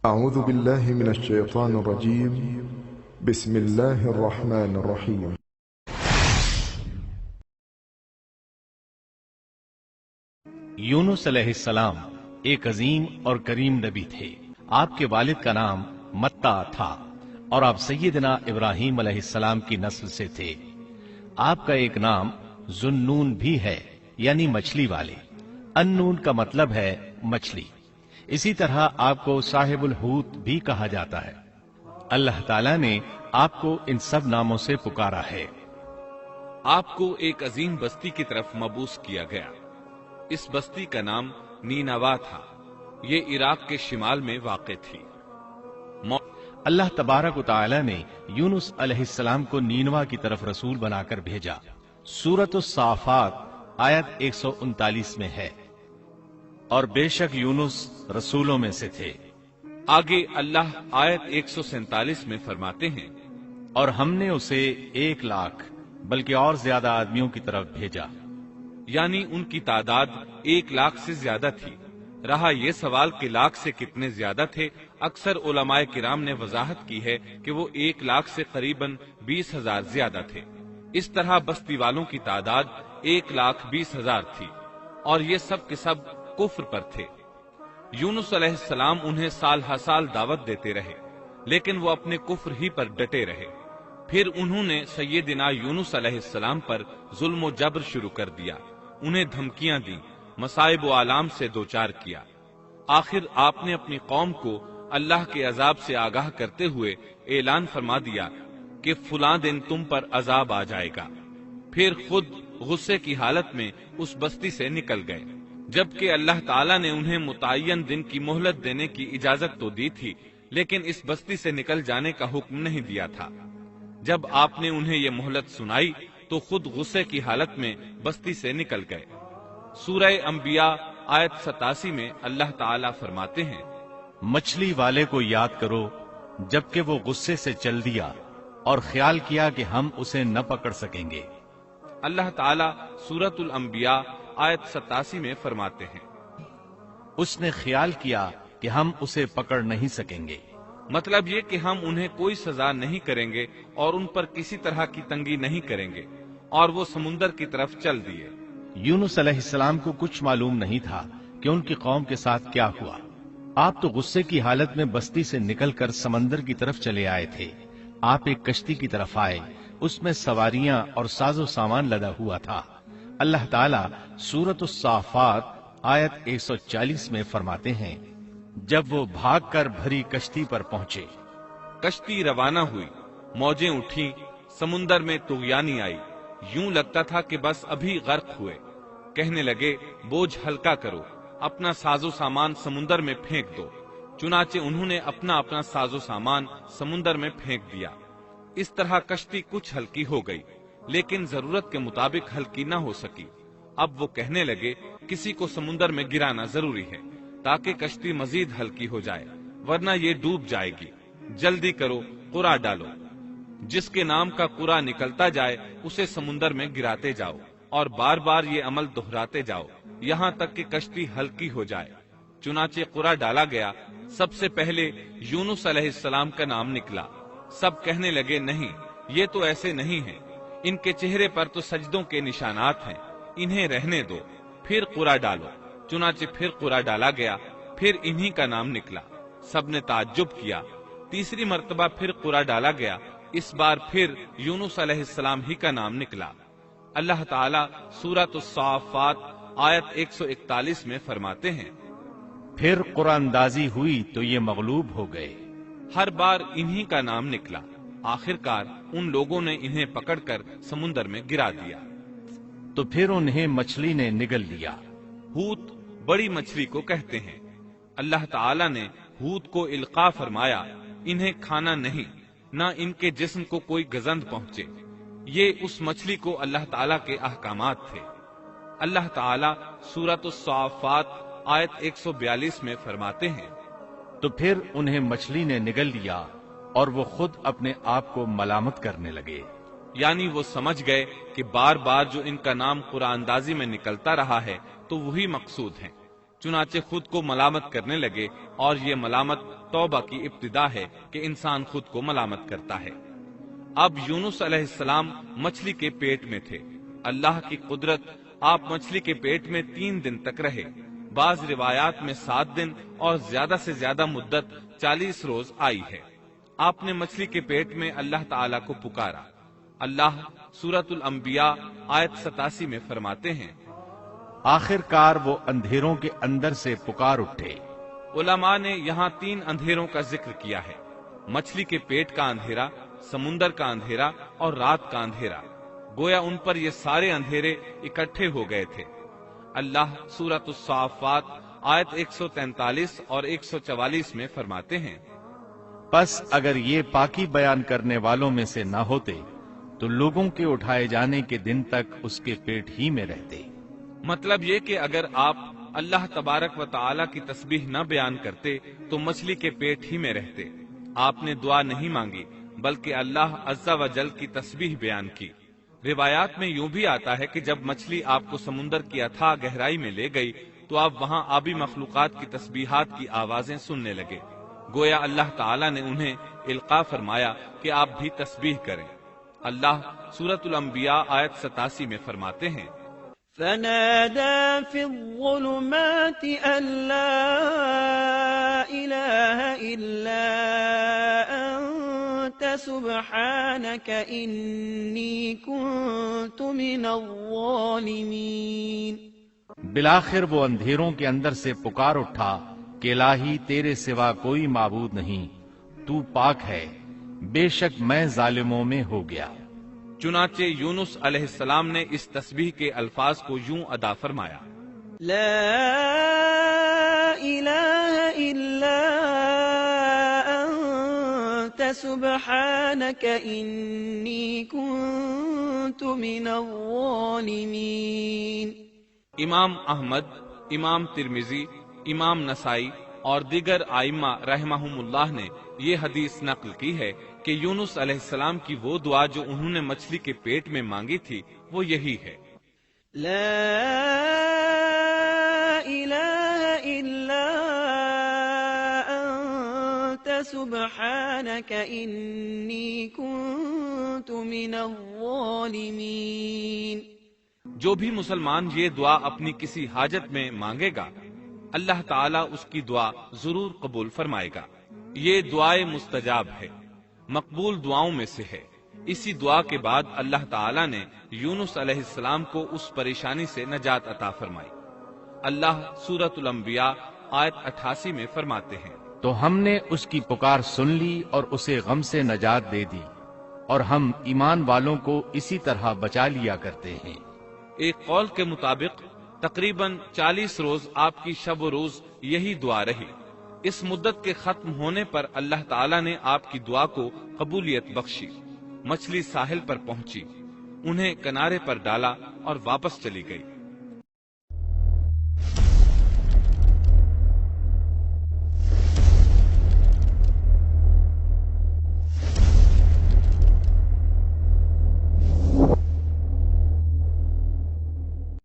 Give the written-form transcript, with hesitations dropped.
أعوذ بالله من الشيطان الرجيم. بسم الله الرحمن الرحيم. یونس علیہ السلام ایک عظیم اور کریم نبی تھے۔ آپ کے والد کا نام متا تھا اور آپ سیدنا ابراہیم علیہ السلام کی نسل سے تھے۔ آپ کا ایک نام ذوالنون بھی ہے، یعنی مچھلی والے۔ النون کا مطلب ہے مچھلی۔ اسی طرح آپ کو صاحب الحوت بھی کہا جاتا ہے۔ اللہ تعالیٰ نے آپ کو ان سب ناموں سے پکارا ہے۔ آپ کو ایک عظیم بستی کی طرف مبعوث کیا گیا۔ اس بستی کا نام نینوا تھا۔ یہ عراق کے شمال میں واقع تھی۔ اللہ تبارک و تعالی نے یونس علیہ السلام کو نینوا کی طرف رسول بنا کر بھیجا۔ سورۃ الصافات آیت 139 میں ہے، اور بے شک یونس رسولوں میں سے تھے۔ آگے اللہ آیت 147 میں فرماتے ہیں، اور ہم نے اسے 1,00,000 بلکہ اور زیادہ آدمیوں کی طرف بھیجا۔ یعنی ان کی تعداد 1,00,000 سے زیادہ تھی۔ رہا یہ سوال کہ لاکھ سے کتنے زیادہ تھے، اکثر علماء کرام نے وضاحت کی ہے کہ وہ 1,00,000 سے قریباً 20,000 زیادہ تھے۔ اس طرح بستی والوں کی تعداد 1,20,000 تھی، اور یہ سب کے سب کفر پر تھے۔ یونس علیہ السلام انہیں سال ہر سال دعوت دیتے رہے، لیکن وہ اپنے کفر ہی پر ڈٹے رہے۔ پھر انہوں نے سیدنا یونس علیہ السلام پر ظلم و جبر شروع کر دیا، انہیں دھمکیاں دیں، مصائب و آلام سے دوچار کیا۔ آخر آپ نے اپنی قوم کو اللہ کے عذاب سے آگاہ کرتے ہوئے اعلان فرما دیا کہ فلاں دن تم پر عذاب آ جائے گا۔ پھر خود غصے کی حالت میں اس بستی سے نکل گئے، جبکہ اللہ تعالیٰ نے انہیں متعین دن کی مہلت دینے کی اجازت تو دی تھی، لیکن اس بستی سے نکل جانے کا حکم نہیں دیا تھا۔ جب آپ نے انہیں یہ مہلت سنائی تو خود غصے کی حالت میں بستی سے نکل گئے۔ سورہ انبیاء آیت 87 میں اللہ تعالیٰ فرماتے ہیں، مچھلی والے کو یاد کرو جبکہ وہ غصے سے چل دیا اور خیال کیا کہ ہم اسے نہ پکڑ سکیں گے۔ اللہ تعالیٰ سورۃ الانبیاء آیت 87 میں فرماتے ہیں، اس نے خیال کیا کہ ہم اسے پکڑ نہیں سکیں گے۔ مطلب یہ کہ ہم انہیں کوئی سزا نہیں کریں گے اور ان پر کسی طرح کی تنگی نہیں کریں گے، اور وہ سمندر کی طرف چل دیے۔ یونس علیہ السلام کو کچھ معلوم نہیں تھا کہ ان کی قوم کے ساتھ کیا ہوا۔ آپ تو غصے کی حالت میں بستی سے نکل کر سمندر کی طرف چلے آئے تھے۔ آپ ایک کشتی کی طرف آئے، اس میں سواریاں اور ساز و سامان لدا ہوا تھا۔ اللہ تعالیٰ سورۃ الصافات آیت 140 میں فرماتے ہیں، جب وہ بھاگ کر بھری کشتی پر پہنچے، کشتی روانہ ہوئی، موجیں اٹھیں، سمندر میں طغیانی آئی، یوں لگتا تھا کہ بس ابھی غرق ہوئے۔ کہنے لگے، بوجھ ہلکا کرو، اپنا ساز و سامان سمندر میں پھینک دو۔ چنانچہ انہوں نے اپنا اپنا ساز و سامان سمندر میں پھینک دیا۔ اس طرح کشتی کچھ ہلکی ہو گئی، لیکن ضرورت کے مطابق ہلکی نہ ہو سکی۔ اب وہ کہنے لگے، کسی کو سمندر میں گرانا ضروری ہے تاکہ کشتی مزید ہلکی ہو جائے، ورنہ یہ ڈوب جائے گی۔ جلدی کرو، قرع ڈالو۔ جس کے نام کا قرع نکلتا جائے اسے سمندر میں گراتے جاؤ، اور بار بار یہ عمل دہراتے جاؤ یہاں تک کہ کشتی ہلکی ہو جائے۔ چنانچہ قرع ڈالا گیا۔ سب سے پہلے یونس علیہ السلام کا نام نکلا۔ سب کہنے لگے، نہیں، یہ تو ایسے نہیں ہیں، ان کے چہرے پر تو سجدوں کے نشانات ہیں، انہیں رہنے دو، پھر قرع ڈالو۔ چنانچہ پھر قرع ڈالا گیا، پھر انہی کا نام نکلا۔ سب نے تعجب کیا۔ تیسری مرتبہ پھر قرع ڈالا گیا، اس بار پھر یونس علیہ السلام ہی کا نام نکلا۔ اللہ تعالیٰ سورۃ الصافات آیت 141 میں فرماتے ہیں، پھر قرآن اندازی ہوئی تو یہ مغلوب ہو گئے۔ ہر بار انہی کا نام نکلا۔ آخرکار ان لوگوں نے انہیں پکڑ کر سمندر میں گرا دیا۔ تو پھر انہیں مچھلی نے نگل لیا۔ حوت بڑی مچھلی کو کہتے ہیں۔ اللہ تعالیٰ نے حوت کو القاء فرمایا، انہیں کھانا نہیں، نہ ان کے جسم کو کوئی گزند پہنچے۔ یہ اس مچھلی کو اللہ تعالیٰ کے احکامات تھے۔ اللہ تعالیٰ سورۃ الصافات آیت 142 میں فرماتے ہیں، تو پھر انہیں مچھلی نے نگل لیا اور وہ خود اپنے آپ کو ملامت کرنے لگے۔ یعنی وہ سمجھ گئے کہ بار بار جو ان کا نام قرآن اندازی میں نکلتا رہا ہے تو وہی مقصود ہیں۔ چنانچہ خود کو ملامت کرنے لگے، اور یہ ملامت توبہ کی ابتدا ہے کہ انسان خود کو ملامت کرتا ہے۔ اب یونس علیہ السلام مچھلی کے پیٹ میں تھے۔ اللہ کی قدرت، آپ مچھلی کے پیٹ میں 3 دن تک رہے۔ بعض روایات میں 7 دن اور زیادہ سے زیادہ مدت 40 روز آئی ہے۔ آپ نے مچھلی کے پیٹ میں اللہ تعالیٰ کو پکارا۔ اللہ سورۃ الانبیاء آیت 87 میں فرماتے ہیں، آخر کار وہ اندھیروں کے اندر سے پکار اٹھے۔ علماء نے یہاں 3 اندھیروں کا ذکر کیا ہے: مچھلی کے پیٹ کا اندھیرا، سمندر کا اندھیرا اور رات کا اندھیرا۔ گویا ان پر یہ سارے اندھیرے اکٹھے ہو گئے تھے۔ اللہ سورۃ الصافات آیت 143 اور 144 میں فرماتے ہیں، پس اگر یہ پاکی بیان کرنے والوں میں سے نہ ہوتے تو لوگوں کے اٹھائے جانے کے دن تک اس کے پیٹ ہی میں رہتے۔ مطلب یہ کہ اگر آپ اللہ تبارک و تعالی کی تسبیح نہ بیان کرتے تو مچھلی کے پیٹ ہی میں رہتے۔ آپ نے دعا نہیں مانگی بلکہ اللہ عز و جل کی تسبیح بیان کی۔ روایات میں یوں بھی آتا ہے کہ جب مچھلی آپ کو سمندر کی اتھاہ گہرائی میں لے گئی تو آپ وہاں آبی مخلوقات کی تسبیحات کی آوازیں سننے لگے۔ گویا اللہ تعالیٰ نے انہیں القاء فرمایا کہ آپ بھی تسبیح کریں۔ اللہ سورۃ الانبیاء آیت 87 میں فرماتے ہیں، فنادى في الظلمات أن لا إله إلا أنت سبحانك إني كنت من الظالمين۔ بالآخر وہ اندھیروں کے اندر سے پکار اٹھا کہ الہی تیرے سوا کوئی معبود نہیں، تو پاک ہے، بے شک میں ظالموں میں ہو گیا۔ چنانچہ یونس علیہ السلام نے اس تسبیح کے الفاظ کو یوں ادا فرمایا، لا إله إلا أنت سبحانك إني كنت من الظالمين۔ امام احمد، امام ترمذی، امام نسائی اور دیگر ائمہ رحمہم اللہ نے یہ حدیث نقل کی ہے کہ یونس علیہ السلام کی وہ دعا جو انہوں نے مچھلی کے پیٹ میں مانگی تھی وہ یہی ہے، لا إله إلا أنت سبحانك إني كنت من الظالمين۔ جو بھی مسلمان یہ دعا اپنی کسی حاجت میں مانگے گا اللہ تعالیٰ اس کی دعا ضرور قبول فرمائے گا۔ یہ دعائے مستجاب ہے، مقبول دعاؤں میں سے ہے۔ اسی دعا کے بعد اللہ تعالیٰ نے یونس علیہ السلام کو اس پریشانی سے نجات عطا فرمائی۔ اللہ سورۃ الانبیاء آیت 88 میں فرماتے ہیں، تو ہم نے اس کی پکار سن لی اور اسے غم سے نجات دے دی، اور ہم ایمان والوں کو اسی طرح بچا لیا کرتے ہیں۔ ایک قول کے مطابق تقریباً 40 روز آپ کی شب و روز یہی دعا رہی۔ اس مدت کے ختم ہونے پر اللہ تعالیٰ نے آپ کی دعا کو قبولیت بخشی۔ مچھلی ساحل پر پہنچی، انہیں کنارے پر ڈالا اور واپس چلی گئی۔